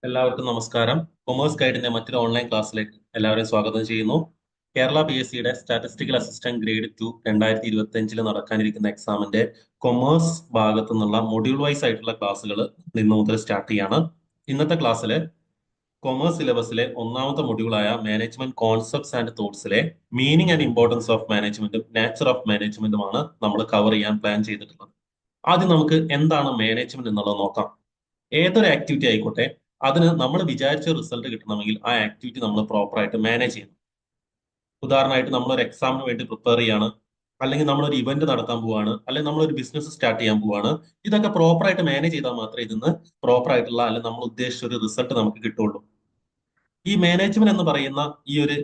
എല്ലാവർക്കും നമസ്കാരം. കൊമേഴ്സ് ഗൈഡിന്റെ മറ്റൊരു ഓൺലൈൻ ക്ലാസ്സിലേക്ക് എല്ലാവരെയും സ്വാഗതം ചെയ്യുന്നു. കേരള പി എസ് സിയുടെ സ്റ്റാറ്റിസ്റ്റിക്കൽ അസിസ്റ്റന്റ് ഗ്രേഡ് 2 2025 നടക്കാനിരിക്കുന്ന എക്സാമിന്റെ കൊമേഴ്സ് ഭാഗത്തു നിന്നുള്ള മൊഡ്യൂൾ വൈസ് ആയിട്ടുള്ള ക്ലാസ്സുകൾ ഇന്ന് മുതൽ സ്റ്റാർട്ട് ചെയ്യാണ്. ഇന്നത്തെ ക്ലാസ്സിൽ കൊമേഴ്സ് സിലബസിലെ ഒന്നാമത്തെ മൊഡ്യൂളായ മാനേജ്മെന്റ് കോൺസെപ്റ്റ്സ് ആൻഡ് തോട്ട്സിലെ മീനിങ് ആൻഡ് ഇമ്പോർട്ടൻസ് ഓഫ് മാനേജ്മെന്റും നാച്ചർ ഓഫ് മാനേജ്മെന്റുമാണ് നമ്മൾ കവർ ചെയ്യാൻ പ്ലാൻ ചെയ്തിട്ടുള്ളത്. ആദ്യം നമുക്ക് എന്താണ് മാനേജ്മെന്റ് എന്നുള്ളത് നോക്കാം. ഏതൊരു ആക്ടിവിറ്റി ആയിക്കോട്ടെ, അതിന് നമ്മൾ വിചാരിച്ച റിസൾട്ട് കിട്ടണമെങ്കിൽ ആ ആക്ടിവിറ്റി നമ്മൾ പ്രോപ്പറായിട്ട് മാനേജ് ചെയ്യണം. ഉദാഹരണമായിട്ട് നമ്മൾ ഒരു എക്സാമിന് വേണ്ടി പ്രിപ്പയർ ചെയ്യാണ്, അല്ലെങ്കിൽ നമ്മളൊരു ഇവന്റ് നടത്താൻ പോവാണ്, അല്ലെങ്കിൽ നമ്മളൊരു ബിസിനസ് സ്റ്റാർട്ട് ചെയ്യാൻ പോവാണ്. ഇതൊക്കെ പ്രോപ്പറായിട്ട് മാനേജ് ചെയ്താൽ മാത്രമേ ഇതിന്ന് പ്രോപ്പറായിട്ടുള്ള അല്ലെങ്കിൽ നമ്മൾ ഉദ്ദേശിച്ച ഒരു റിസൾട്ട് നമുക്ക് കിട്ടുള്ളൂ. ഈ മാനേജ്മെന്റ് എന്ന് പറയുന്ന ഈ ഒരു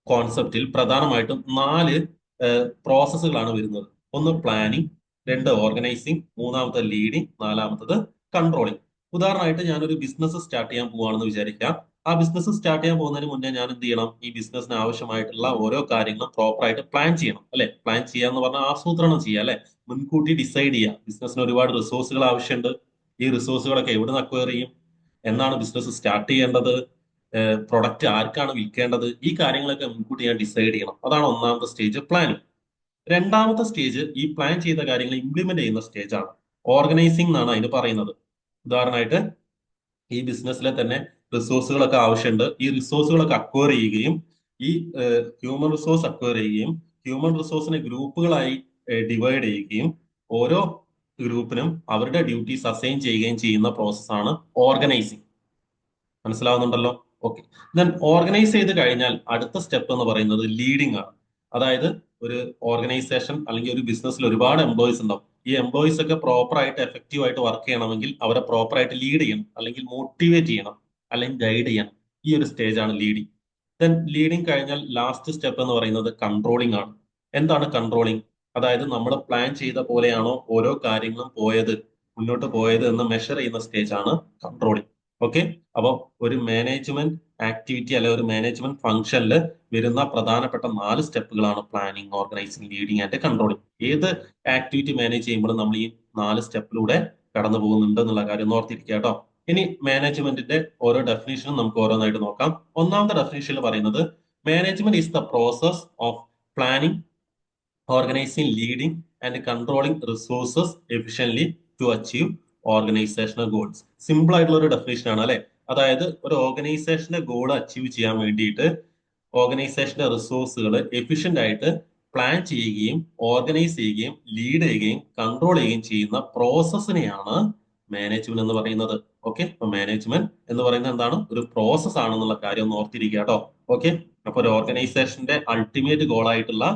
കോൺസെപ്റ്റിൽ പ്രധാനമായിട്ടും 4 പ്രോസസ്സുകളാണ് വരുന്നത്. ഒന്ന് പ്ലാനിങ്, രണ്ട് ഓർഗനൈസിങ്, മൂന്നാമത്തെ ലീഡിങ്, നാലാമത്തത് കൺട്രോളിങ്. ഉദാഹരണമായിട്ട് ഞാനൊരു ബിസിനസ് സ്റ്റാർട്ട് ചെയ്യാൻ പോവാണെന്ന് വിചാരിക്കാം. ആ ബിസിനസ് സ്റ്റാർട്ട് ചെയ്യാൻ പോകുന്നതിന് മുന്നേ ഞാൻ എന്ത് ചെയ്യണം? ഈ ബിസിനസ്സിന് ആവശ്യമായിട്ടുള്ള ഓരോ കാര്യങ്ങളും പ്രോപ്പറായിട്ട് പ്ലാൻ ചെയ്യണം, അല്ലെ? പ്ലാൻ ചെയ്യുക എന്ന് പറഞ്ഞാൽ ആസൂത്രണം ചെയ്യുക, അല്ലെ? മുൻകൂട്ടി ഡിസൈഡ് ചെയ്യുക. ബിസിനസ്സിന് ഒരുപാട് റിസോഴ്സുകൾ ആവശ്യമുണ്ട്. ഈ റിസോഴ്സുകളൊക്കെ എവിടെ നിന്ന് അക്വയർ ചെയ്യും? എന്നാണ് ബിസിനസ് സ്റ്റാർട്ട് ചെയ്യേണ്ടത്? പ്രൊഡക്റ്റ് ആർക്കാണ് വിൽക്കേണ്ടത്? ഈ കാര്യങ്ങളൊക്കെ മുൻകൂട്ടി ഞാൻ ഡിസൈഡ് ചെയ്യണം. അതാണ് ഒന്നാമത്തെ സ്റ്റേജ്, പ്ലാനിങ്. രണ്ടാമത്തെ സ്റ്റേജ് ഈ പ്ലാൻ ചെയ്ത കാര്യങ്ങൾ ഇംപ്ലിമെന്റ് ചെയ്യുന്ന സ്റ്റേജ് ആണ്. ഓർഗനൈസിംഗ് എന്നാണ് അതിന് പറയുന്നത്. ഉദാഹരണമായിട്ട് ഈ ബിസിനസ്സിലെ തന്നെ റിസോഴ്സുകളൊക്കെ ആവശ്യമുണ്ട്. ഈ റിസോഴ്സുകളൊക്കെ അക്വയർ ചെയ്യുകയും ഈ ഹ്യൂമൻ റിസോഴ്സ് അക്വയർ ചെയ്യുകയും ഹ്യൂമൻ റിസോഴ്സിനെ ഗ്രൂപ്പുകളായി ഡിവൈഡ് ചെയ്യുകയും ഓരോ ഗ്രൂപ്പിനും അവരുടെ ഡ്യൂട്ടീസ് അസൈൻ ചെയ്യുകയും ചെയ്യുന്ന പ്രോസസ്സാണ് ഓർഗനൈസിങ്. മനസ്സിലാവുന്നുണ്ടല്ലോ? ഓക്കെ. ദെൻ ഓർഗനൈസ് ചെയ്ത് കഴിഞ്ഞാൽ അടുത്ത സ്റ്റെപ്പ് എന്ന് പറയുന്നത് ലീഡിംഗ് ആണ്. അതായത് ഒരു ഓർഗനൈസേഷൻ അല്ലെങ്കിൽ ഒരു ബിസിനസ്സിൽ ഒരുപാട് എംപ്ലോയീസ് ഉണ്ടാവും. ഈ എംപ്ലോയീസ് ഒക്കെ പ്രോപ്പർ ആയിട്ട് എഫക്റ്റീവ് ആയിട്ട് വർക്ക് ചെയ്യണമെങ്കിൽ അവരെ പ്രോപ്പർ ആയിട്ട് ലീഡ് ചെയ്യണം, അല്ലെങ്കിൽ മോട്ടിവേറ്റ് ചെയ്യണം, അല്ലെങ്കിൽ ഗൈഡ് ചെയ്യണം. ഈ ഒരു സ്റ്റേജ് ആണ് ലീഡിംഗ്. ദെൻ ലീഡിംഗ് കഴിഞ്ഞാൽ ലാസ്റ്റ് സ്റ്റെപ്പ് എന്ന് പറയുന്നത് കൺട്രോളിംഗ് ആണ്. എന്താണ് കൺട്രോളിംഗ്? അതായത് നമ്മൾ പ്ലാൻ ചെയ്ത പോലെയാണോ ഓരോ കാര്യങ്ങളും പോയത്, മുന്നോട്ട് പോയത് എന്ന് മെഷർ ചെയ്യുന്ന സ്റ്റേജ് ആണ് കൺട്രോളിംഗ്. ഓക്കെ. അപ്പോൾ ഒരു മാനേജ്മെന്റ് ആക്ടിവിറ്റി അല്ലെ ഒരു മാനേജ്മെന്റ് ഫംഗ്ഷനിൽ വരുന്ന പ്രധാനപ്പെട്ട 4 സ്റ്റെപ്പുകളാണ് planning, organising, leading and controlling. ഏത് ആക്ടിവിറ്റി മാനേജ് ചെയ്യുമ്പോഴും നമ്മൾ ഈ 4 സ്റ്റെപ്പിലൂടെ കടന്നു പോകുന്നുണ്ട് എന്നുള്ള കാര്യം ഒന്ന് ഓർത്തിരിക്കുക കേട്ടോ. ഇനി മാനേജ്മെന്റിന്റെ ഓരോ ഡെഫിനേഷനും നമുക്ക് ഓരോന്നായിട്ട് നോക്കാം. ഒന്നാമത്തെ ഡെഫിനേഷനിൽ പറയുന്നത് management is the process of planning, organising, leading and controlling resources efficiently to achieve organizational goals. Simple ആയിട്ടുള്ള ഒരു ഡെഫിനേഷൻ ആണ്, അല്ലെ? അതായത് ഒരു ഓർഗനൈസേഷന്റെ ഗോൾ അച്ചീവ് ചെയ്യാൻ വേണ്ടിയിട്ട് ഓർഗനൈസേഷന്റെ റിസോഴ്സുകൾ എഫിഷ്യന്റ് ആയിട്ട് പ്ലാൻ ചെയ്യുകയും ഓർഗനൈസ് ചെയ്യുകയും ലീഡ് ചെയ്യുകയും കൺട്രോൾ ചെയ്യുകയും ചെയ്യുന്ന പ്രോസസ്സിനെയാണ് മാനേജ്മെന്റ് എന്ന് പറയുന്നത്. ഓക്കെ. അപ്പൊ മാനേജ്മെന്റ് എന്ന് പറയുന്നത് എന്താണ്? ഒരു പ്രോസസ് ആണെന്നുള്ള കാര്യം ഒന്ന് ഓർത്തിരിക്കുക കേട്ടോ. ഓക്കെ. അപ്പൊ ഒരു ഓർഗനൈസേഷന്റെ അൾട്ടിമേറ്റ് ഗോൾ ആയിട്ടുള്ള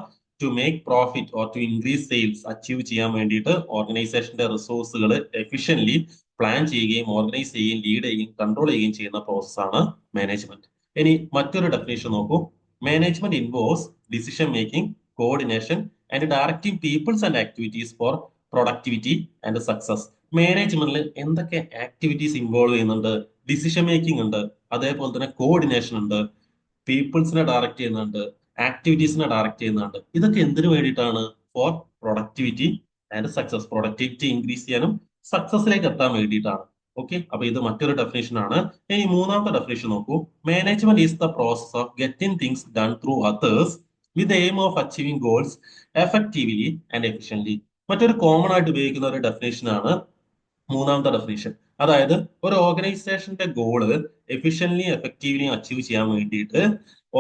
to make profit or to increase sales achieve ചെയ്യാൻ വേണ്ടിയിട്ട് ഓർഗനൈസേഷന്റെ റിസോഴ്സുകൾ എഫിഷ്യൻലി പ്ലാൻ ചെയ്യുകയും ഓർഗനൈസ് ചെയ്യുകയും ലീഡ് ചെയ്യുകയും കൺട്രോൾ ചെയ്യുകയും ചെയ്യുന്ന പ്രോസസ്സാണ് മാനേജ്മെന്റ്. ഇനി മറ്റൊരു ഡെഫിനേഷൻ നോക്കൂ. Management involves decision making, coordination and directing peoples and activities for productivity and success. മാനേജ്മെന്റിൽ എന്തൊക്കെ ആക്ടിവിറ്റീസ് ഇൻവോൾവ് ചെയ്യുന്നുണ്ട്? ഡിസിഷൻ മേക്കിംഗ് ഉണ്ട്, അതേപോലെ തന്നെ കോർഡിനേഷൻ ഉണ്ട്, പീപ്പിൾസിനെ ഡയറക്റ്റ് ചെയ്യുന്നുണ്ട്, ആക്ടിവിറ്റീസിനെ ഡയറക്റ്റ് ചെയ്യുന്നുണ്ട്. ഇതൊക്കെ എന്തിനു വേണ്ടിയിട്ടാണ്? For productivity and success. Productivity increase ചെയ്യാനും സക്സസിലേക്ക് എത്താൻ വേണ്ടിയിട്ടാണ്. ഓക്കെ. അപ്പൊ ഇത് മറ്റൊരു ഡെഫിനേഷൻ ആണ്. ഇനി മൂന്നാമത്തെ ഡെഫിനേഷൻ നോക്കൂ. Management is the process of getting things done through others with aim of achieving goals effectively and efficiently. മറ്റൊരു കോമൺ ആയിട്ട് ഉപയോഗിക്കുന്ന ഒരു ഡെഫിനേഷൻ ആണ് മൂന്നാമത്തെ ഡെഫിനേഷൻ. അതായത് ഒരു ഓർഗനൈസേഷന്റെ ഗോള് എഫിഷ്യൻലി എഫക്റ്റീവ്ലി അച്ചീവ് ചെയ്യാൻ വേണ്ടിയിട്ട്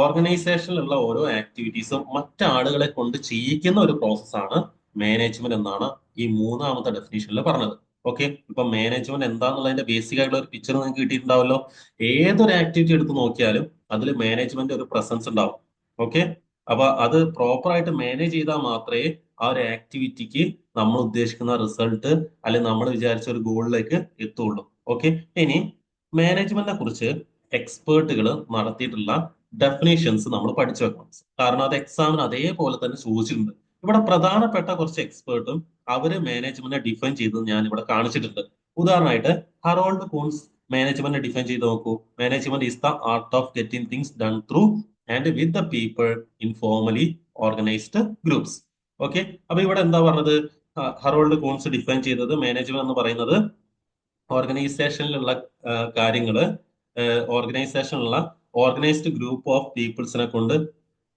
ഓർഗനൈസേഷനിലുള്ള ഓരോ ആക്ടിവിറ്റീസും മറ്റാളുകളെ കൊണ്ട് ചെയ്യിക്കുന്ന ഒരു പ്രോസസ്സാണ് മാനേജ്മെന്റ് എന്നാണ് ഈ മൂന്നാമത്തെ ഡെഫിനേഷനിൽ പറഞ്ഞത്. ഓക്കെ. ഇപ്പൊ മാനേജ്മെന്റ് എന്താന്നുള്ളതിന്റെ ബേസിക് ആയിട്ടുള്ള ഒരു പിക്ചർ നിങ്ങൾക്ക് കിട്ടിയിട്ടുണ്ടാവല്ലോ. ഏതൊരു ആക്ടിവിറ്റി എടുത്ത് നോക്കിയാലും അതിൽ മാനേജ്മെന്റ് ഒരു പ്രസൻസ് ഉണ്ടാവും. ഓക്കെ. അപ്പൊ അത് പ്രോപ്പർ ആയിട്ട് മാനേജ് ചെയ്താൽ മാത്രമേ ആ ഒരു ആക്ടിവിറ്റിക്ക് നമ്മൾ ഉദ്ദേശിക്കുന്ന റിസൾട്ട് അല്ലെങ്കിൽ നമ്മൾ വിചാരിച്ച ഒരു ഗോളിലേക്ക് എത്തുള്ളൂ. ഓക്കെ. ഇനി മാനേജ്മെന്റിനെ കുറിച്ച് എക്സ്പേർട്ടുകൾ നടത്തിയിട്ടുള്ള ഡെഫിനേഷൻസ് നമ്മൾ പഠിച്ചു വെക്കണം. കാരണം അത് എക്സാമിന് അതേപോലെ തന്നെ ചോദിച്ചിട്ടുണ്ട്. ഇവിടെ പ്രധാനപ്പെട്ട കുറച്ച് എക്സ്പേർട്ടും അവര് മാനേജ്മെന്റിനെ ഡിഫൈൻ ചെയ്തത് ഞാൻ ഇവിടെ കാണിച്ചിട്ടുണ്ട്. ഉദാഹരണമായിട്ട് ഹറോൾഡ് കൂൺസ് മാനേജ്മെന്റ് ഡിഫൈൻ ചെയ്ത് നോക്കൂ. Management is the art of getting things done through and with the people in formally organised groups. Okay. അപ്പൊ ഇവിടെ എന്താ പറഞ്ഞത്? ഹറോൾഡ് കൂൺസ് ഡിഫൈൻ ചെയ്തത് മാനേജ്മെന്റ് എന്ന് പറയുന്നത് ഓർഗനൈസേഷനിലുള്ള കാര്യങ്ങള് ഓർഗനൈസേഷനിലുള്ള ഓർഗനൈസ്ഡ് ഗ്രൂപ്പ് ഓഫ് പീപ്പിൾസിനെ കൊണ്ട്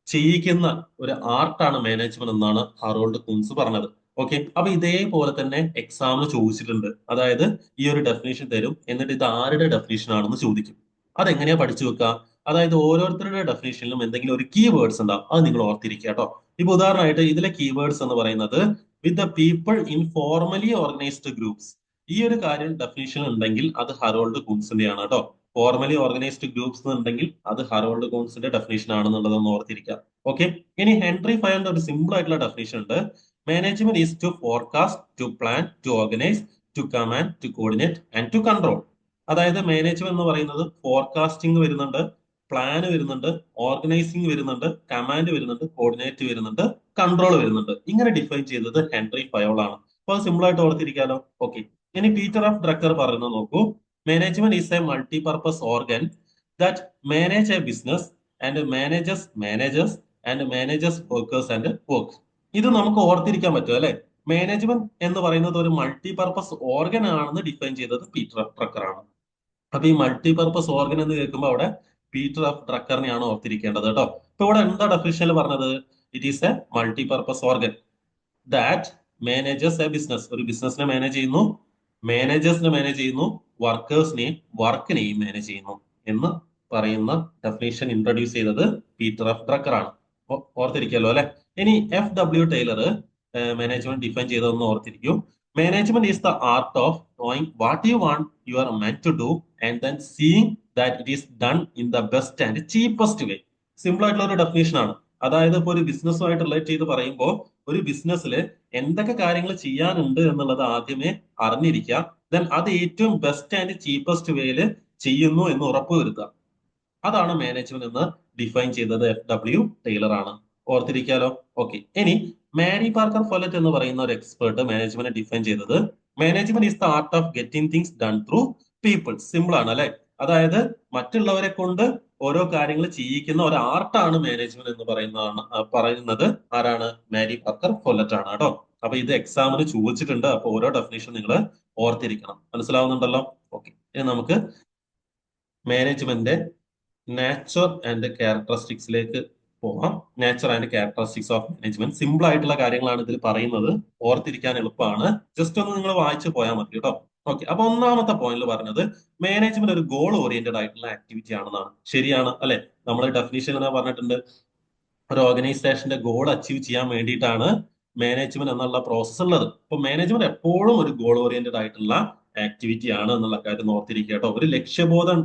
ചെയ്യിക്കുന്ന ഒരു ആർട്ടാണ് മാനേജ്മെന്റ് എന്നാണ് ഹാറോൾഡ് കുൻസ് പറഞ്ഞത്. ഓക്കെ, അപ്പൊ ഇതേപോലെ തന്നെ എക്സാമിന് ചോദിച്ചിട്ടുണ്ട്. അതായത് ഈ ഒരു ഡെഫിനേഷൻ തരും, എന്നിട്ട് ഇത് ആരുടെ ഡെഫിനേഷൻ ആണെന്ന് ചോദിക്കും. അതെങ്ങനെയാ പഠിച്ചു വെക്കുക? അതായത് ഓരോരുത്തരുടെ ഡെഫിനേഷനിലും എന്തെങ്കിലും ഒരു കീ വേർഡ്സ് ഉണ്ടാവും, അത് നിങ്ങൾ ഓർത്തിരിക്കുക കേട്ടോ. ഇപ്പൊ ഉദാഹരണമായിട്ട് ഇതിലെ കീ വേർഡ്സ് എന്ന് പറയുന്നത് with the people in formally organised groups. ഈ ഒരു കാര്യം ഡെഫിനേഷൻ ഉണ്ടെങ്കിൽ അത് ഹറോൾഡ് കുൻസിന്റെ ആണ് കേട്ടോ. ഫോർമലി ഓർഗനൈസ്ഡ് ഗ്രൂപ്പ്സ് എന്നുണ്ടെങ്കിൽ അത് ഹറോൾഡ് കുൻസിന്റെ ഡെഫിനേഷൻ ആണെന്നുള്ളതൊന്ന് ഓർത്തിരിക്കുക. ഓക്കെ, ഇനി ഹെൻറി ഫയറിന്റെ ഒരു സിമ്പിൾ ആയിട്ടുള്ള ഡെഫിനേഷൻ ഉണ്ട്. Management is to forecast, to plan, to organize, to command, to coordinate and to control. അതായത് മാനേജ്മെന്റ് എന്ന് പറയുന്നത് ഫോർകാസ്റ്റിംഗ് വരുന്നുണ്ട്, പ്ലാന് വരുന്നുണ്ട്, ഓർഗനൈസിംഗ് വരുന്നുണ്ട്, കമാൻഡ് വരുന്നുണ്ട്, കോർഡിനേറ്റ് വരുന്നുണ്ട്, കൺട്രോൾ വരുന്നുണ്ട്. ഇങ്ങനെ ഡിഫൈൻ ചെയ്തത് ഹെൻറി ഫയോൾ ആണ്. അപ്പൊ അത് സിമ്പിൾ ആയിട്ട് ഓർത്തിരിക്കാലോ. ഓക്കെ, ഇനി പീറ്റർ ഓഫ് ഡ്രക്കർ പറയുന്നത് നോക്കൂ. Management is A multipurpose organ that manage A business and managers and managers workers and work. ഇത് നമുക്ക് ഓർത്തിരിക്കാൻ പറ്റും അല്ലെ. മാനേജ്മെന്റ് എന്ന് പറയുന്നത് ഒരു മൾട്ടിപർപ്പസ് ഓർഗൻ ആണെന്ന് ഡിഫൈൻ ചെയ്തത് പീറ്റർ ഓഫ് ഡ്രക്കർ ആണ്. അപ്പൊ ഈ മൾട്ടിപർപ്പസ് ഓർഗൻ എന്ന് കേൾക്കുമ്പോൾ അവിടെ പീറ്റർ ഓഫ് ഡ്രക്കറിനെയാണ് ഓർത്തിരിക്കേണ്ടത് കേട്ടോ. ഇപ്പൊ ഇവിടെ എന്താ ഡെഫിനിഷനിൽ പറഞ്ഞത്? It is A multipurpose organ that managers A business. ഒരു ബിസിനസിനെ മാനേജ് ചെയ്യുന്നു, മാനേജേഴ്സിനെ മാനേജ് ചെയ്യുന്നു, വർക്കേഴ്സിനെയും വർക്കിനെയും മാനേജ് ചെയ്യുന്നു എന്ന് പറയുന്ന ഡെഫിനേഷൻ ഇൻട്രൊഡ്യൂസ് ചെയ്തത് പീറ്റർ ഓഫ് ഡ്രക്കർ ആണ്. ഓർത്തിരിക്കല്ലോ അല്ലെ. ഇനി F.W. ടൈലർ മാനേജ്മെന്റ് ഡിഫൈൻ ചെയ്തതെന്ന് ഓർത്തിരിക്കൂ. Management is the art of knowing what you want you are meant to do and then seeing that it is done in the best and cheapest way. Simple ആയിട്ടുള്ള ഒരു definition ആണ്. അതായത് ഇപ്പൊ ഒരു ബിസിനസ്സുമായിട്ട് relate ചെയ്ത് പറയുമ്പോൾ ഒരു ബിസിനസ്സിൽ എന്തൊക്കെ കാര്യങ്ങൾ ചെയ്യാനുണ്ട് എന്നുള്ളത് ആദ്യമേ അറിഞ്ഞിരിക്കുക. ദെൻ അത് ഏറ്റവും ബെസ്റ്റ് ആൻഡ് ചീപ്പസ്റ്റ് വേയിൽ ചെയ്യുന്നു എന്ന് ഉറപ്പുവരുത്തുക. അതാണ് മാനേജ്മെന്റ് എന്ന് ഡിഫൈൻ ചെയ്തത് F.W. ടൈലർ ആണ്. ഓർത്തിരിക്കാലോ. ഓക്കെ, ഇനി മാരി പാർക്കർ ഫോലറ്റ് എന്ന് പറയുന്ന ഒരു എക്സ്പേർട്ട് മാനേജ്മെന്റ് ഡിഫൈൻ ചെയ്തത് management is the art of getting things done through people. Simple ആണ് അല്ലെ. അതായത് മറ്റുള്ളവരെ കൊണ്ട് ഓരോ കാര്യങ്ങൾ ചെയ്യിക്കുന്ന ഒരു ആർട്ടാണ് മാനേജ്മെന്റ് എന്ന് പറയുന്നത് ആരാണ്? മാരി പാർക്കർ ഫോലറ്റ് ആണ് കേട്ടോ. അപ്പൊ ഇത് എക്സാമിന് ചോദിച്ചിട്ടുണ്ട്. അപ്പൊ ഓരോ ഡെഫിനേഷൻ നിങ്ങൾ ഓർത്തിരിക്കണം. മനസ്സിലാവുന്നുണ്ടല്ലോ. ഓക്കെ, ഇനി നമുക്ക് മാനേജ്മെന്റ് നാച്ചർ ആൻഡ് ക്യാരക്ടറിസ്റ്റിക്സിലേക്ക് പോവാം. Nature and characteristics of management. Simple ആയിട്ടുള്ള കാര്യങ്ങളാണ് ഇതിൽ പറയുന്നത്, ഓർത്തിരിക്കാൻ എളുപ്പമാണ്. ജസ്റ്റ് ഒന്ന് നിങ്ങൾ വായിച്ചു പോയാൽ മതി കേട്ടോ. ഓക്കെ, അപ്പൊ ഒന്നാമത്തെ പോയിന്റിൽ പറഞ്ഞത് മാനേജ്മെന്റ് ഒരു ഗോൾ ഓറിയന്റഡ് ആയിട്ടുള്ള ആക്ടിവിറ്റി ആണെന്നാണ്. ശരിയാണ് അല്ലെ. നമ്മൾ ഡെഫിനേഷൻ എന്ന് പറഞ്ഞിട്ടുണ്ട്, ഒരു ഓർഗനൈസേഷന്റെ ഗോൾ അച്ചീവ് ചെയ്യാൻ വേണ്ടിയിട്ടാണ് മാനേജ്മെന്റ് എന്നുള്ള പ്രോസസ് ഉള്ളത്. അപ്പൊ മാനേജ്മെന്റ് എപ്പോഴും ഒരു ഗോൾ ഓറിയന്റഡ് ആയിട്ടുള്ള ആക്ടിവിറ്റി ആണ് എന്നുള്ള കാര്യം ഓർത്തിരിക്കുക കേട്ടോ. ഒരു ലക്ഷ്യബോധം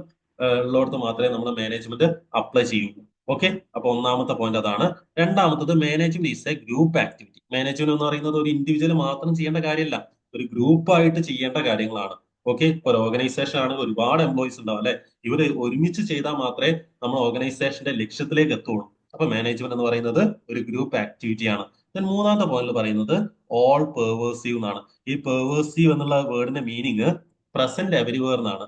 ഉള്ളിടത്ത് മാത്രമേ നമ്മൾ മാനേജ്മെന്റ് അപ്ലൈ ചെയ്യുള്ളൂ. ഓക്കെ, അപ്പൊ ഒന്നാമത്തെ പോയിന്റ് അതാണ്. രണ്ടാമത്തത് management is A group activity. Management എന്ന് പറയുന്നത് ഒരു ഇൻഡിവിജ്വൽ മാത്രം ചെയ്യേണ്ട കാര്യമല്ല, ഒരു ഗ്രൂപ്പ് ആയിട്ട് ചെയ്യേണ്ട കാര്യങ്ങളാണ്. ഓക്കെ, ഒരു ഓർഗനൈസേഷൻ ആണെങ്കിൽ ഒരുപാട് എംപ്ലോയീസ് ഉണ്ടാവും അല്ലെ. ഇവര് ഒരുമിച്ച് ചെയ്താൽ മാത്രമേ നമ്മൾ ഓർഗനൈസേഷന്റെ ലക്ഷ്യത്തിലേക്ക് എത്തുള്ളൂ. അപ്പൊ മാനേജ്മെന്റ് എന്ന് പറയുന്നത് ഒരു ഗ്രൂപ്പ് ആക്ടിവിറ്റി ആണ്. ദെൻ മൂന്നാമത്തെ പോയിന്റ് പറയുന്നത് ഓൾ പെർവേഴ്സീവ് എന്നാണ്. ഈ പെർവേഴ്സീവ് എന്നുള്ള വേർഡിന്റെ മീനിങ് പ്രസന്റ് എവരിവേർ എന്നാണ്.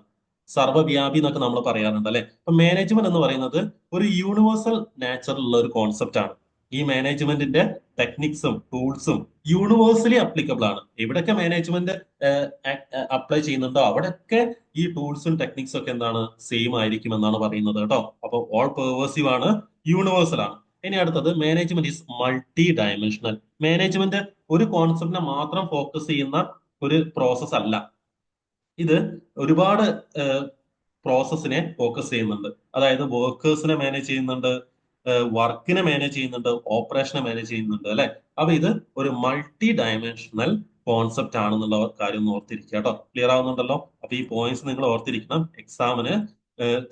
സർവ്വവ്യാപി എന്നൊക്കെ നമ്മൾ പറയാറുണ്ട് അല്ലെ. അപ്പൊ മാനേജ്മെന്റ് എന്ന് പറയുന്നത് ഒരു യൂണിവേഴ്സൽ നാച്ചറുള്ള ഒരു കോൺസെപ്റ്റ് ആണ്. ഈ മാനേജ്മെന്റിന്റെ ടെക്നിക്സും ടൂൾസും യൂണിവേഴ്സലി അപ്ലിക്കബിൾ ആണ്. എവിടെയൊക്കെ മാനേജ്മെന്റ് അപ്ലൈ ചെയ്യുന്നുണ്ടോ അവിടെയൊക്കെ ഈ ടൂൾസും ടെക്നിക്സും ഒക്കെ എന്താണ്, സെയിം ആയിരിക്കും എന്നാണ് പറയുന്നത് കേട്ടോ. അപ്പൊ ഓൾ പെർവേഴ്സീവ് ആണ്, യൂണിവേഴ്സൽ ആണ്. ഇനി അടുത്തത് management is multi dimensional. Management ഒരു കോൺസെപ്റ്റിനെ മാത്രം ഫോക്കസ് ചെയ്യുന്ന ഒരു പ്രോസസ് അല്ല. ഇത് ഒരുപാട് പ്രോസസ്സിനെ ഫോക്കസ് ചെയ്യുന്നുണ്ട്. അതായത് വർക്കേഴ്സിനെ മാനേജ് ചെയ്യുന്നുണ്ട്, വർക്കിനെ മാനേജ് ചെയ്യുന്നുണ്ട്, ഓപ്പറേഷനെ മാനേജ് ചെയ്യുന്നുണ്ട് അല്ലെ. അപ്പൊ ഇത് ഒരു മൾട്ടി ഡയമെൻഷണൽ കോൺസെപ്റ്റ് ആണെന്നുള്ള കാര്യം ഒന്ന് ഓർത്തിരിക്കുക കേട്ടോ. ക്ലിയർ ആവുന്നുണ്ടല്ലോ. അപ്പൊ ഈ പോയിന്റ്സ് നിങ്ങൾ ഓർത്തിരിക്കണം. എക്സാമിന്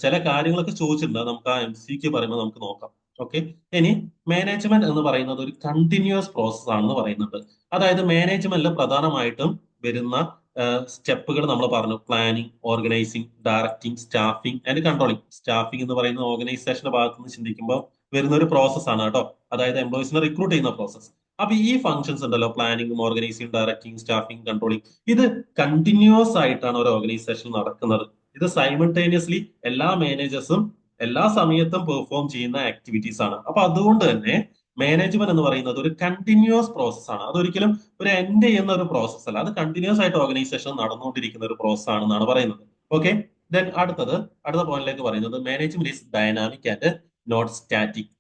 ചില കാര്യങ്ങളൊക്കെ ചോദിച്ചിട്ടുണ്ട്, നമുക്ക് ആ MCQ പറയുമ്പോൾ നമുക്ക് നോക്കാം. ഓക്കെ, ഇനി മാനേജ്മെന്റ് എന്ന് പറയുന്നത് ഒരു കണ്ടിന്യൂസ് പ്രോസസ് ആണെന്ന് പറയുന്നുണ്ട്. അതായത് മാനേജ്മെന്റിൽ പ്രധാനമായിട്ടും വരുന്ന സ്റ്റെപ്പുകൾ നമ്മൾ പറഞ്ഞു. Planning, organising, directing, staffing and controlling. Staffing എന്ന് പറയുന്നത് ഓർഗനൈസേഷന്റെ ഭാഗത്ത് നിന്ന് ചിന്തിക്കുമ്പോൾ വരുന്ന ഒരു പ്രോസസ് ആണ് കേട്ടോ. അതായത് എംപ്ലോയീസിനെ റിക്രൂട്ട് ചെയ്യുന്ന പ്രോസസ്. അപ്പൊ ഈ ഫംഗ്ഷൻസ് ഉണ്ടല്ലോ, പ്ലാനിങ്ങും ഓർഗനൈസിങ്, ഡയറക്ടിങ്, സ്റ്റാഫിംഗ്, കൺട്രോളിങ്, ഇത് കണ്ടിന്യൂസ് ആയിട്ടാണ് ഒരു ഓർഗനൈസേഷൻ നടക്കുന്നത്. ഇത് സൈമൾട്ടേനിയസ്ലി എല്ലാ മാനേജേഴ്സും എല്ലാ സമയത്തും പെർഫോം ചെയ്യുന്ന ആക്ടിവിറ്റീസ് ആണ്. അപ്പൊ അതുകൊണ്ട് തന്നെ മാനേജ്മെന്റ് എന്ന് പറയുന്നത് ഒരു കണ്ടിന്യൂസ് പ്രോസസ് ആണ്. അതൊരിക്കലും ഒരു എൻഡ് ചെയ്യുന്ന ഒരു പ്രോസസ് അല്ല. അത് കണ്ടിന്യൂസ് ആയിട്ട് ഓർഗനൈസേഷൻ നടന്നുകൊണ്ടിരിക്കുന്ന ഒരു പ്രോസസ് ആണെന്നാണ് പറയുന്നത്. ഓക്കെ, ദെൻ അടുത്ത പോയിന്റിലേക്ക് പറയുന്നത് management is dynamic and not static.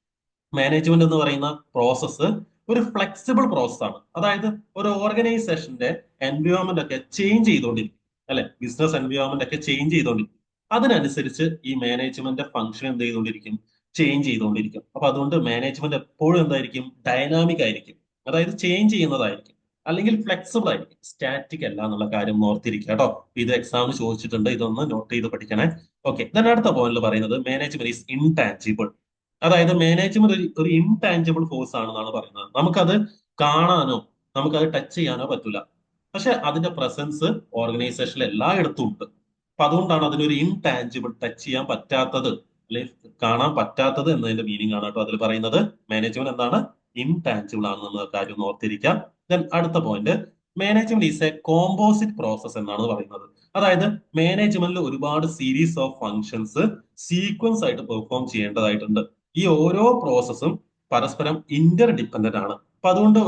Management എന്ന് പറയുന്ന പ്രോസസ്സ് ഒരു ഫ്ലെക്സിബിൾ പ്രോസസ് ആണ്. അതായത് ഒരു ഓർഗനൈസേഷന്റെ എൻവയോൺമെന്റ് ഒക്കെ ചേഞ്ച് ചെയ്തുകൊണ്ടിരിക്കും, അല്ലെ? ബിസിനസ് എൻവയോൺമെന്റ് ഒക്കെ ചേഞ്ച് ചെയ്തുകൊണ്ടിരിക്കും. അതിനനുസരിച്ച് ഈ മാനേജ്മെന്റ് ഫംഗ്ഷൻ എന്ത് ചെയ്തുകൊണ്ടിരിക്കും? ചേഞ്ച് ചെയ്തുകൊണ്ടിരിക്കും. അപ്പൊ അതുകൊണ്ട് മാനേജ്മെന്റ് എപ്പോഴും എന്തായിരിക്കും? ഡൈനാമിക് ആയിരിക്കും. അതായത് ചേഞ്ച് ചെയ്യുന്നതായിരിക്കും. അല്ലെങ്കിൽ ഫ്ലെക്സിബിൾ ആയിരിക്കും, സ്റ്റാറ്റിക് അല്ല എന്നുള്ള കാര്യം ഓർത്തിരിക്കുക കേട്ടോ. ഇത് എക്സാമിന് ചോദിച്ചിട്ടുണ്ട്, ഇതൊന്ന് നോട്ട് ചെയ്ത് പഠിക്കണേ. ഓക്കെ, then അടുത്ത പോയിന്റിൽ പറയുന്നത് മാനേജ്മെന്റ് ഈസ് ഇൻടാഞ്ചിബിൾ. അതായത് മാനേജ്മെന്റ് ഒരു ഇൻടാഞ്ചിബിൾ ഫോഴ്സ് ആണെന്നാണ് പറയുന്നത്. നമുക്കത് കാണാനോ നമുക്കത് ടച്ച് ചെയ്യാനോ പറ്റില്ല. പക്ഷെ അതിന്റെ പ്രസൻസ് ഓർഗനൈസേഷനിൽ എല്ലായിടത്തും ഉണ്ട്. അപ്പൊ അതുകൊണ്ടാണ് അതിനൊരു ഇൻടാഞ്ചിബിൾ, ടച്ച് ചെയ്യാൻ പറ്റാത്തത് അല്ലെങ്കിൽ കാണാൻ പറ്റാത്തത് എന്നതിന്റെ മീനിങ് ആണ് കേട്ടോ അതിൽ പറയുന്നത്. മാനേജ്മെന്റ് എന്താണ്? ഇൻടാഞ്ചിബിൾ ആണെന്നുള്ള കാര്യം ഒന്ന് ഓർത്തിരിക്കാം. ദെൻ അടുത്ത point, management is A composite process എന്നാണ് പറയുന്നത്. അതായത് മാനേജ്മെന്റിൽ ഒരുപാട് സീരീസ് ഓഫ് ഫങ്ഷൻസ് സീക്വൻസ് ആയിട്ട് പെർഫോം ചെയ്യേണ്ടതായിട്ടുണ്ട്. ഈ ഓരോ പ്രോസസ്സും പരസ്പരം ഇന്റർ ഡിപ്പെൻഡന്റ് ആണ്. അപ്പൊ അതുകൊണ്ട്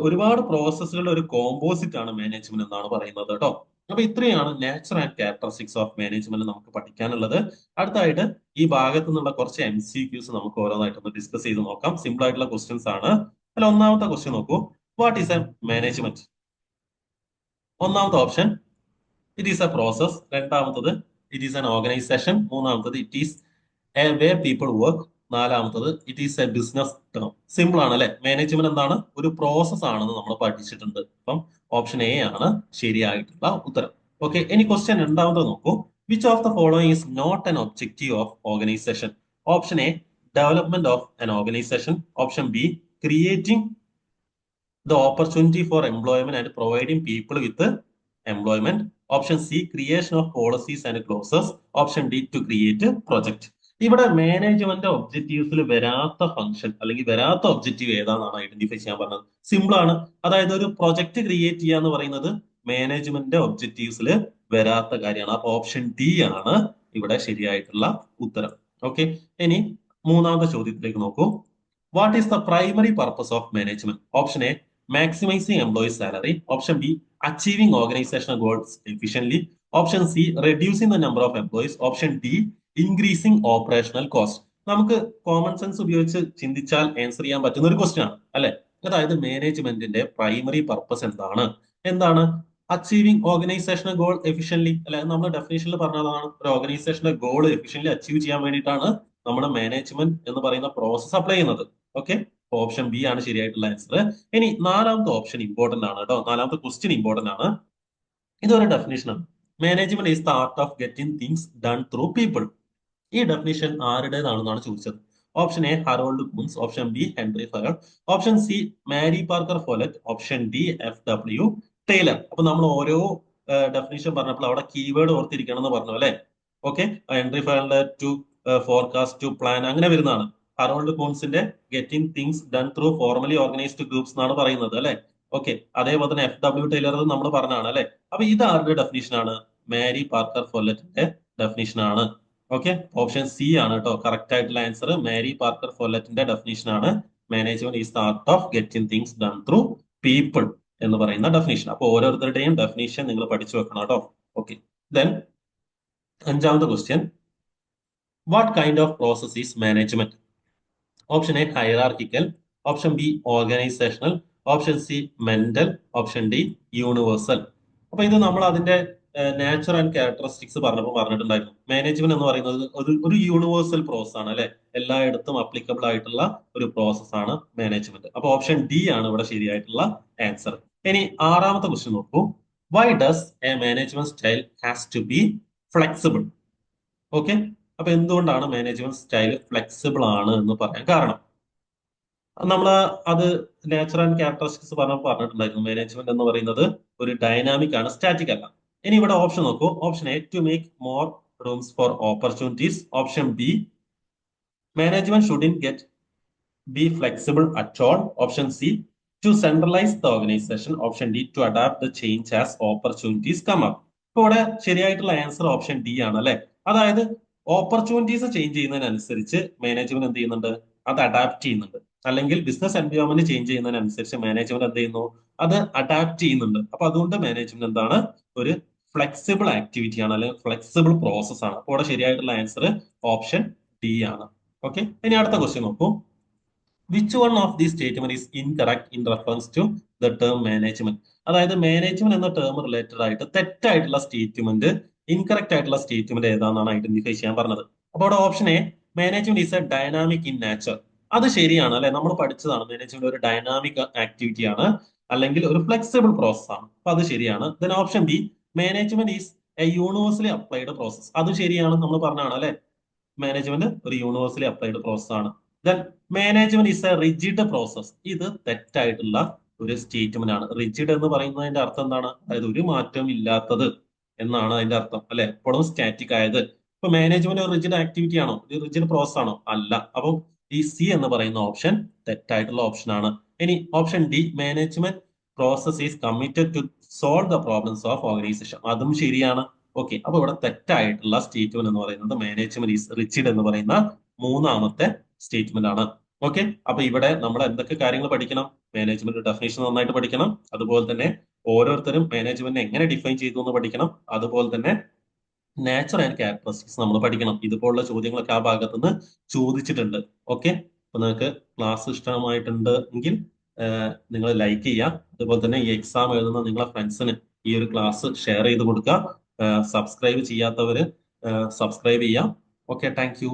ഒരുപാട് പ്രോസസ്സുകളുടെ ഒരു കോമ്പോസിറ്റ് ആണ് മാനേജ്മെന്റ് എന്നാണ് പറയുന്നത് കേട്ടോ. അപ്പൊ ഇത്രയാണ് nature and characteristics of management നമുക്ക് പഠിക്കാനുള്ളത്. അടുത്തായിട്ട് ഈ ഭാഗത്തു നിന്നുള്ള കുറച്ച് MCQs നമുക്ക് ഓരോന്നായിട്ടൊന്ന് ഡിസ്കസ് ചെയ്ത് നോക്കാം. സിമ്പിൾ ആയിട്ടുള്ള ക്വസ്റ്റ്യൻസ് ആണ്. അല്ല, ഒന്നാമത്തെ ക്വസ്റ്റ്യൻ നോക്കൂ. What is a management? ഒന്നാമത്തെ option it is a process. രണ്ടാമത്തത് ഇറ്റ് ഈസ് എൻ ഓർഗനൈസേഷൻ. മൂന്നാമത്തത് it is a way people work. നാലാമത്തത് it is a business term. Simple ആണ് അല്ലെ? മാനേജ്മെന്റ് എന്താണ്? ഒരു പ്രോസസ് ആണെന്ന് നമ്മൾ പഠിച്ചിട്ടുണ്ട്. അപ്പം ഓപ്ഷൻ എ ആണ് ശരിയായിട്ടുള്ള ഉത്തരം. ഓക്കെ, ഇനി ക്വസ്റ്റ്യൻ രണ്ടാമത് നോക്കൂ. Which of the following is not an objective of organization? Option A development of an organization. Option B creating the opportunity for employment and providing people with employment. Option C, creation of policies and clauses. Option D, to create a project. ഇവിടെ management ഒബ്ജക്റ്റീവ്സിൽ വരാത്ത function അല്ലെങ്കിൽ വരാത്ത objective ഏതാണെന്നാണ് identify ചെയ്യാൻ പറഞ്ഞത്. Simple ആണ്. അതായത് ഒരു project create ചെയ്യുക എന്ന് പറയുന്നത് മാനേജ്മെന്റ് ഒബ്ജക്റ്റീവ്സിൽ വരാത്ത കാര്യമാണ്. അപ്പൊ ഓപ്ഷൻ ഡി ആണ് ഇവിടെ ശരിയായിട്ടുള്ള ഉത്തരം. ഓക്കെ, ഇനി മൂന്നാമത്തെ ചോദ്യത്തിലേക്ക് നോക്കൂ. What is the primary purpose of management? Option A maximizing employee salary. Option B, achieving organizational goals efficiently. Option C, reducing the number of employees. Option D, increasing operational cost. നമുക്ക് common sense ഉപയോഗിച്ച് ചിന്തിച്ചാൽ answer ചെയ്യാൻ പറ്റുന്ന ഒരു question ആണ് അല്ലെ? അതായത് മാനേജ്മെന്റിന്റെ പ്രൈമറി പർപ്പസ് എന്താണ്? അച്ചീവിങ് ഓർഗനൈസേഷണൽ ഗോൾ എഫിഷ്യൻലി അല്ലെ? നമ്മൾ ഡെഫിനേഷനിൽ പറഞ്ഞതാണ്. ഒരു ഓർഗനൈസേഷന്റെ ഗോൾ എഫിഷ്യൻലി അച്ചീവ് ചെയ്യാൻ വേണ്ടിയിട്ടാണ് നമ്മുടെ മാനേജ്മെന്റ് എന്ന് പറയുന്ന പ്രോസസ് അപ്ലൈ ചെയ്യുന്നത്. ഓക്കെ, ഓപ്ഷൻ ബി ആണ് ശരിയായിട്ടുള്ള ആൻസർ. ഇനി നാലാമത്തെ ഓപ്ഷൻ ഇമ്പോർട്ടന്റ് ആണ് കേട്ടോ. നാലാമത്തെ ക്വസ്റ്റ്യൻ ഇമ്പോർട്ടന്റ് ആണ്. ഇതൊരു ഡെഫിനേഷൻ ആണ്. Management is the art of getting things done through people. ഈ ഡെഫിനേഷൻ ആരുടേതാണെന്നാണ് ചോദിച്ചത്. Option A Harold Koontz. Option B Henry Fayol. Option C Mary Parker Follett. Option D FW Taylor. അപ്പൊ നമ്മൾ ഓരോ definition പറഞ്ഞപ്പോൾ അവിടെ കീവേഡ് ഓർത്തിരിക്കണം എന്ന് പറഞ്ഞു അല്ലെ? ഓക്കെ, ഹെൻറി ഫയറിന്റെ ടു ഫോർകാസ്റ്റ്, ടു പ്ലാൻ അങ്ങനെ വരുന്നതാണ്. ഹറോൾഡ് കൂൺസിന്റെ getting things done through formally organised groups എന്നാണ് പറയുന്നത് അല്ലെ? ഓക്കെ, അതേപോലെ തന്നെ FW ടൈലർ നമ്മൾ പറഞ്ഞാണ് അല്ലെ? അപ്പൊ ഇത് ആരുടെ ഡെഫിനേഷൻ ആണ്? മാരി പാർക്കർ ഫോലറ്റിന്റെ ഡെഫിനേഷൻ ആണ്. ഓക്കെ, ഓപ്ഷൻ സി ആണ് കേട്ടോ കറക്റ്റ് ആയിട്ടുള്ള ആൻസർ. മാരി പാർക്കർ ഫോലറ്റിന്റെ ഡെഫിനേഷൻ ആണ് management is the art of getting things done through people എന്ന് പറയുന്ന ഡെഫിനേഷൻ. അപ്പൊ ഓരോരുത്തരുടെയും ഡെഫിനേഷൻ നിങ്ങൾ പഠിച്ചു വെക്കണം കേട്ടോ. ഓക്കെ, ദെൻ അഞ്ചാമത്തെ question, what kind of process is management? Option A hierarchical. Option B organisational. Option C mental. Option D universal. അപ്പൊ ഇത് നമ്മൾ അതിന്റെ നാച്ചർ ആൻഡ് ക്യാരക്ടറിസ്റ്റിക്സ് പറഞ്ഞപ്പോൾ പറഞ്ഞിട്ടുണ്ടായിരുന്നു. മാനേജ്മെന്റ് എന്ന് പറയുന്നത് ഒരു യൂണിവേഴ്സൽ പ്രോസസ് ആണ് അല്ലെ? എല്ലായിടത്തും അപ്ലിക്കബിൾ ആയിട്ടുള്ള ഒരു പ്രോസസ് ആണ് മാനേജ്മെന്റ്. അപ്പൊ ഓപ്ഷൻ ഡി ആണ് ഇവിടെ ശരിയായിട്ടുള്ള ആൻസർ. ഇനി ആറാമത്തെ ക്വസ്റ്റ്യൻ നോക്കൂ. Why does a management style has to be flexible? Okay, അപ്പൊ എന്തുകൊണ്ടാണ് മാനേജ്മെന്റ് സ്റ്റൈൽ ഫ്ലെക്സിബിൾ ആണ് എന്ന് പറയാൻ കാരണം? നമ്മൾ അത് നാച്ചുറൽ ആൻഡ് ക്യാരക്ടറിസ്റ്റിക്സ് പറഞ്ഞിട്ടുണ്ടായിരുന്നു. മാനേജ്മെന്റ് എന്ന് പറയുന്നത് ഒരു ഡൈനാമിക് ആണ്, സ്റ്റാറ്റിക് അല്ല. ഇനി ഇവിടെ ഓപ്ഷൻ നോക്കൂ. Option A to make more rooms for opportunities. Option B management shouldn't get be flexible at all. Option C to centralize the organization. Option D to adapt the change as opportunities come up. ഇപ്പൊ ഇവിടെ ശരിയായിട്ടുള്ള answer option D ആണ് അല്ലെ? അതായത് opportunities change ചെയ്യുന്നതിനനുസരിച്ച് management എന്ത് ചെയ്യുന്നുണ്ട്? അത് adapt ചെയ്യുന്നുണ്ട്. അല്ലെങ്കിൽ ബിസിനസ് എൻവയോൺമെന്റ് ചേഞ്ച് ചെയ്യുന്നതിനനുസരിച്ച് മാനേജ്മെന്റ് എന്ത് ചെയ്യുന്നു, അത് അഡാപ്റ്റ് ചെയ്യുന്നുണ്ട്. അപ്പൊ അതുകൊണ്ട് മാനേജ്മെന്റ് എന്താണ്, ഒരു ഫ്ലെക്സിബിൾ ആക്ടിവിറ്റി ആണ്, അല്ലെങ്കിൽ ഫ്ലെക്സിബിൾ പ്രോസസ് ആണ്. അപ്പോൾ ഇവിടെ ശരിയായിട്ടുള്ള ആൻസർ ഓപ്ഷൻ ഡി ആണ്. ഓക്കെ, ഇനി അടുത്ത ക്വസ്റ്റ്യൻ നോക്കൂ. Which one of the statement is incorrect in reference to the term management? അതായത് മാനേജ്മെന്റ് എന്ന ടേം റിലേറ്റഡ് ആയിട്ട് തെറ്റായിട്ടുള്ള സ്റ്റേറ്റ്മെന്റ്, ഇൻകറക്റ്റ് ആയിട്ടുള്ള സ്റ്റേറ്റ്മെന്റ് ഏതാണെന്നാണ് ഐഡന്റിഫൈ ചെയ്യാൻ പറഞ്ഞത്. അപ്പോൾ അവിടെ option A, management is a dynamic in nature. അത് ശരിയാണ് അല്ലെ, നമ്മൾ പഠിച്ചതാണ്. മാനേജ്മെന്റ് ഒരു ഡൈനാമിക് ആക്ടിവിറ്റി ആണ്, അല്ലെങ്കിൽ ഒരു ഫ്ലെക്സിബിൾ പ്രോസസ് ആണ്. അപ്പൊ അത് ശരിയാണ്. Then option B, management is A universally applied process. അത് ശരിയാണ്, നമ്മൾ പറഞ്ഞതാണ് അല്ലെ, മാനേജ്മെന്റ് ഒരു യൂണിവേഴ്സലി അപ്ലൈഡ് പ്രോസസ് ആണ്. Then management is A rigid process. ഇത് തെറ്റായിട്ടുള്ള ഒരു സ്റ്റേറ്റ്മെന്റ് ആണ്. റിജിഡ് എന്ന് പറയുന്നതിന്റെ അർത്ഥം എന്താണ്? അതായത് ഒരു മാറ്റവും ഇല്ലാത്തത് എന്നാണ് അതിന്റെ അർത്ഥം അല്ലെ, എപ്പോഴും സ്റ്റാറ്റിക് ആയത്. ഇപ്പൊ മാനേജ്മെന്റ് ഒരു റിജിഡ് ആക്ടിവിറ്റി ആണോ, ഒരു റിജിഡ് പ്രോസസ് ആണോ? അല്ല. അപ്പം ഈ സി എന്ന് പറയുന്ന ഓപ്ഷൻ തെറ്റായിട്ടുള്ള ഓപ്ഷൻ ആണ്. ഇനി option D, management process is committed to solve the problems of organization. അതും ശരിയാണ്. ഓക്കെ, അപ്പൊ ഇവിടെ തെറ്റായിട്ടുള്ള സ്റ്റേറ്റ്മെന്റ് എന്ന് പറയുന്നത് മാനേജ്മെന്റ് ഈസ് റിജിഡ് എന്ന് പറയുന്ന മൂന്നാമത്തെ സ്റ്റേറ്റ്മെന്റ് ആണ്. ഓക്കെ, അപ്പൊ ഇവിടെ നമ്മൾ എന്തൊക്കെ കാര്യങ്ങൾ പഠിക്കണം? മാനേജ്മെന്റ് ഡെഫിനേഷൻ നന്നായിട്ട് പഠിക്കണം. അതുപോലെ തന്നെ ഓരോരുത്തരും മാനേജ്മെന്റ് എങ്ങനെ ഡിഫൈൻ ചെയ്തു എന്ന് പഠിക്കണം. അതുപോലെ തന്നെ നാച്ചർ ആൻഡ് ക്യാരക്ടറിസ്റ്റിക്സ് നമ്മൾ പഠിക്കണം. ഇതുപോലുള്ള ചോദ്യങ്ങളൊക്കെ ആ ഭാഗത്ത് നിന്ന് ചോദിച്ചിട്ടുണ്ട്. ഓക്കെ, അപ്പൊ നിങ്ങൾക്ക് ക്ലാസ് ഇഷ്ടമായിട്ടുണ്ട് എങ്കിൽ നിങ്ങൾ ലൈക്ക് ചെയ്യുക. അതുപോലെ തന്നെ ഈ എക്സാം എഴുതുന്ന നിങ്ങളെ ഫ്രണ്ട്സിന് ഈ ഒരു ക്ലാസ് ഷെയർ ചെയ്ത് കൊടുക്കുക. സബ്സ്ക്രൈബ് ചെയ്യാത്തവര് സബ്സ്ക്രൈബ് ചെയ്യാം. Okay, thank you.